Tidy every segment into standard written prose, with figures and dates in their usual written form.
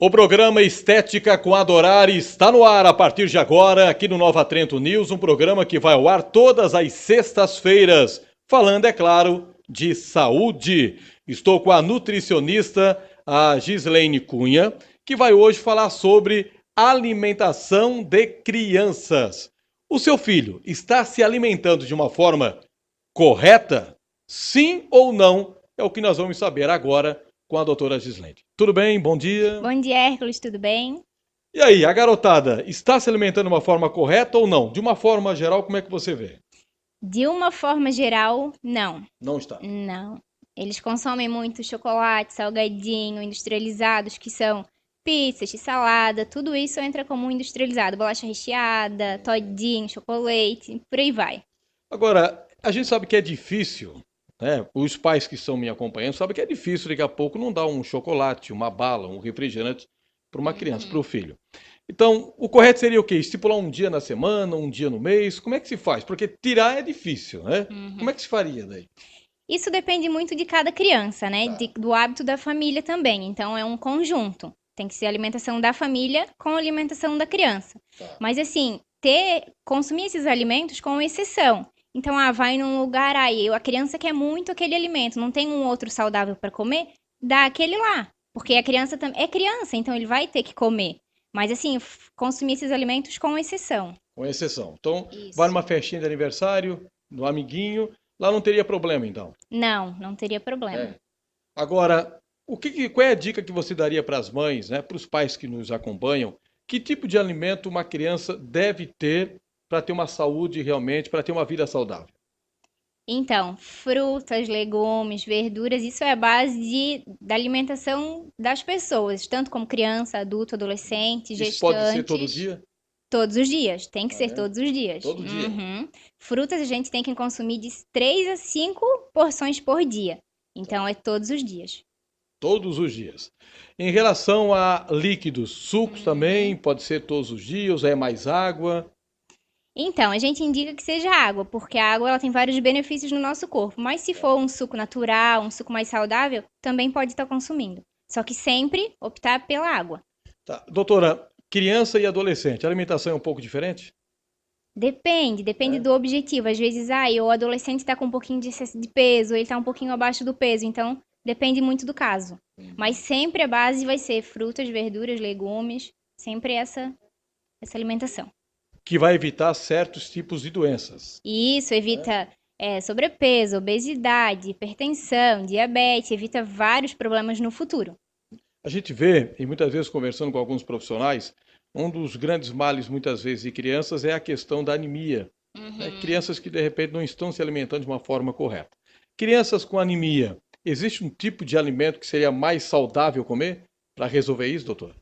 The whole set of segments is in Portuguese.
O programa Estética com Adorar está no ar a partir de agora, aqui no Nova Trento News, um programa que vai ao ar todas as sextas-feiras, falando, é claro, de saúde. Estou com a nutricionista, a Gislaine Cunha, que vai hoje falar sobre alimentação de crianças. O seu filho está se alimentando de uma forma correta? Sim ou não? É o que nós vamos saber agora com a doutora Gislaine. Tudo bem? Bom dia. Bom dia, Hércules, tudo bem? E aí, a garotada está se alimentando de uma forma correta ou não? De uma forma geral, como é que você vê? De uma forma geral, não. Não está. Não. Eles consomem muito chocolate, salgadinho, industrializados, que são pizzas, salada, tudo isso entra como industrializado. Bolacha recheada, todinho, chocolate, por aí vai. Agora, a gente sabe que é difícil, né? Os pais que estão me acompanhando sabem que é difícil daqui a pouco não dar um chocolate, uma bala, um refrigerante para uma criança, para o filho. Então, o correto seria o quê? Estipular um dia na semana, um dia no mês? Como é que se faz? Porque tirar é difícil, né? Como é que se faria daí? Isso depende muito de cada criança, né? Tá. Do hábito da família também. Então, é um conjunto. Tem que ser a alimentação da família com a alimentação da criança. Tá. Mas, assim, consumir esses alimentos com exceção. Então, vai num lugar aí, a criança quer muito aquele alimento, não tem um outro saudável para comer, dá aquele lá. Porque a criança também é criança, então ele vai ter que comer. Mas, assim, consumir esses alimentos com exceção. Com exceção. Então, vai Isso. numa festinha de aniversário, no amiguinho, lá não teria problema, então. Não, não teria problema. É. Agora, qual é a dica que você daria para as mães, né, para os pais que nos acompanham? Que tipo de alimento uma criança deve ter para ter uma saúde realmente, para ter uma vida saudável? Então, frutas, legumes, verduras, isso é a base da alimentação das pessoas, tanto como criança, adulto, adolescente, Isso pode ser todo gestantes, dia? todos os dias, tem que Ah, ser é? todos os dias. Todo dia. Frutas a gente tem que consumir de 3 a 5 porções por dia, então é todos os dias. Todos os dias. Em relação a líquidos, sucos também, pode ser todos os dias, é mais água. Então, a gente indica que seja água, porque a água ela tem vários benefícios no nosso corpo. Mas se for um suco natural, um suco mais saudável, também pode estar consumindo. Só que sempre optar pela água. Tá. Doutora, criança e adolescente, a alimentação é um pouco diferente? Depende É. do objetivo. Às vezes, o adolescente está com um pouquinho de excesso de peso, ele está um pouquinho abaixo do peso, então depende muito do caso. Mas sempre a base vai ser frutas, verduras, legumes, sempre essa alimentação. Que vai evitar certos tipos de doenças. E isso evita sobrepeso, obesidade, hipertensão, diabetes, evita vários problemas no futuro. A gente vê, e muitas vezes conversando com alguns profissionais, um dos grandes males, muitas vezes, de crianças é a questão da anemia. Né? Crianças que, de repente, não estão se alimentando de uma forma correta. Crianças com anemia, existe um tipo de alimento que seria mais saudável comer para resolver isso, doutor?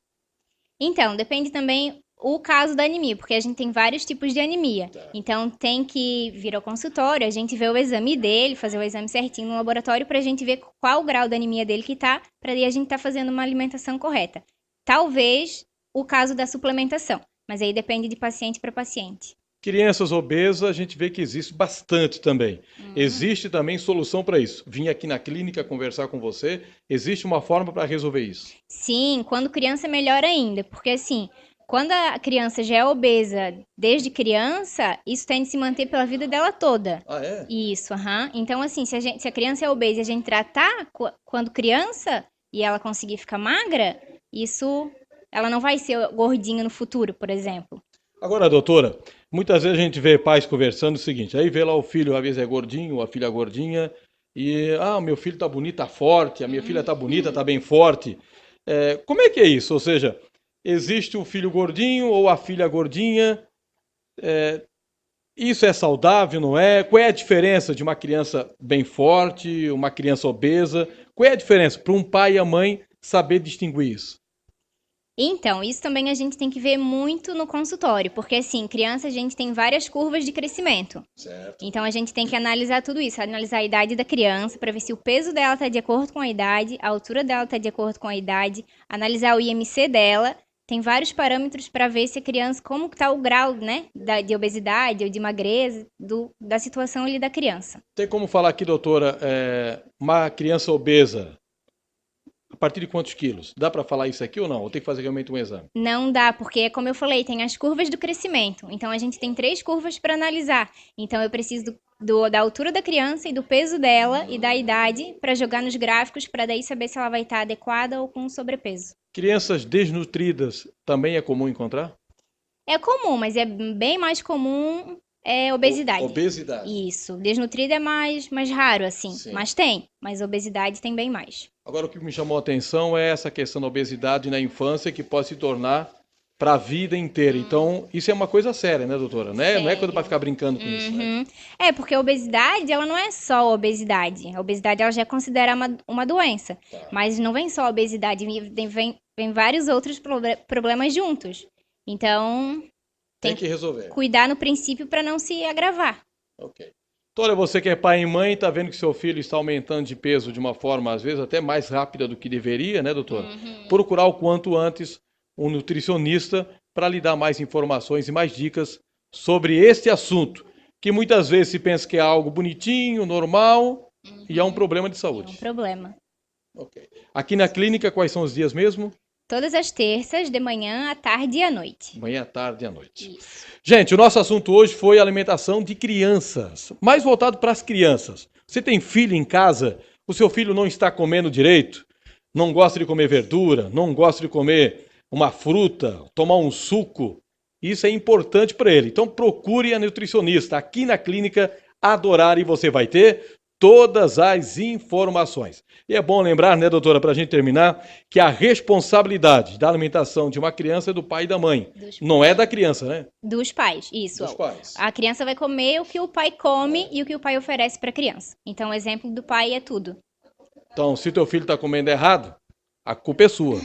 Então, depende também o caso da anemia, porque a gente tem vários tipos de anemia. Então, tem que vir ao consultório, a gente vê o exame dele, fazer o exame certinho no laboratório para a gente ver qual o grau da anemia dele que tá, para aí a gente tá fazendo uma alimentação correta. Talvez o caso da suplementação, mas aí depende de paciente para paciente. Crianças obesas, a gente vê que existe bastante também. Existe também solução para isso. Vim aqui na clínica conversar com você. Existe uma forma para resolver isso. Sim, quando criança é melhor ainda, porque assim, quando a criança já é obesa desde criança, isso tende a se manter pela vida dela toda. Ah, é? Isso, aham. Então, assim, se a criança é obesa e a gente tratar quando criança e ela conseguir ficar magra, isso, ela não vai ser gordinha no futuro, por exemplo. Agora, doutora, muitas vezes a gente vê pais conversando o seguinte, aí vê lá o filho, às vezes é gordinho, a filha é gordinha, e, meu filho tá bonito, tá forte, a minha filha tá bonita, tá bem forte. Como é que é isso? Ou seja, existe o filho gordinho ou a filha gordinha? Isso é saudável, não é? Qual é a diferença de uma criança bem forte, uma criança obesa? Qual é a diferença para um pai e a mãe saber distinguir isso? Então, isso também a gente tem que ver muito no consultório, porque assim, criança a gente tem várias curvas de crescimento. Certo. Então a gente tem que analisar tudo isso, analisar a idade da criança para ver se o peso dela está de acordo com a idade, a altura dela está de acordo com a idade, analisar o IMC dela. Tem vários parâmetros para ver se a criança, como está o grau, né, de obesidade ou de magreza, da situação ali da criança. Tem como falar aqui, doutora, uma criança obesa, partir de quantos quilos? Dá para falar isso aqui ou não? Ou tem que fazer realmente um exame? Não dá, porque, como eu falei, tem as curvas do crescimento. Então, a gente tem 3 curvas para analisar. Então, eu preciso da altura da criança e do peso dela e da idade para jogar nos gráficos, para daí saber se ela vai estar adequada ou com sobrepeso. Crianças desnutridas também é comum encontrar? É comum, mas é bem mais comum obesidade. Obesidade. Isso. Desnutrida é mais raro, assim. Sim. Mas tem. Mas obesidade tem bem mais. Agora, o que me chamou a atenção é essa questão da obesidade na infância que pode se tornar para a vida inteira. Então, isso é uma coisa séria, né, doutora? Não é coisa para ficar brincando com isso, né? Porque a obesidade, ela não é só obesidade. A obesidade, ela já é considerada uma doença. Tá. Mas não vem só a obesidade, vem vários outros problemas juntos. Então, Tem que resolver. cuidar no princípio para não se agravar. Ok. Então, olha, você que é pai e mãe, está vendo que seu filho está aumentando de peso de uma forma, às vezes, até mais rápida do que deveria, né, doutora? Procurar o quanto antes um nutricionista para lhe dar mais informações e mais dicas sobre este assunto, que muitas vezes se pensa que é algo bonitinho, normal, e é um problema de É um saúde. problema. Ok. Aqui na clínica, quais são os dias mesmo? Todas as terças, de manhã, à tarde e à noite. Manhã, tarde e à noite. Isso. Gente, o nosso assunto hoje foi alimentação de crianças, mais voltado para as crianças. Você tem filho em casa, o seu filho não está comendo direito, não gosta de comer verdura, não gosta de comer uma fruta, tomar um suco, isso é importante para ele. Então procure a nutricionista aqui na clínica Adorar e você vai ter todas as informações. E é bom lembrar, né, doutora, para a gente terminar, que a responsabilidade da alimentação de uma criança é do pai e da mãe. Não é da criança, né? Dos pais, isso. Dos pais. A criança vai comer o que o pai come e o que o pai oferece para a criança. Então, o exemplo do pai é tudo. Então, se teu filho está comendo errado, a culpa é sua.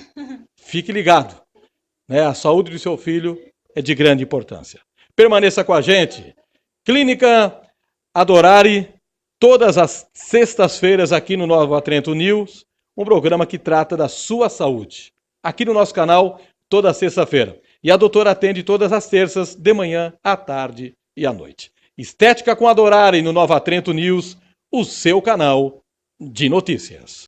Fique ligado, né? A saúde do seu filho é de grande importância. Permaneça com a gente. Clínica Adorare, todas as sextas-feiras aqui no Nova Trento News, um programa que trata da sua saúde. Aqui no nosso canal, toda sexta-feira. E a doutora atende todas as terças, de manhã, à tarde e à noite. Estética com Adorare no Nova Trento News, o seu canal de notícias.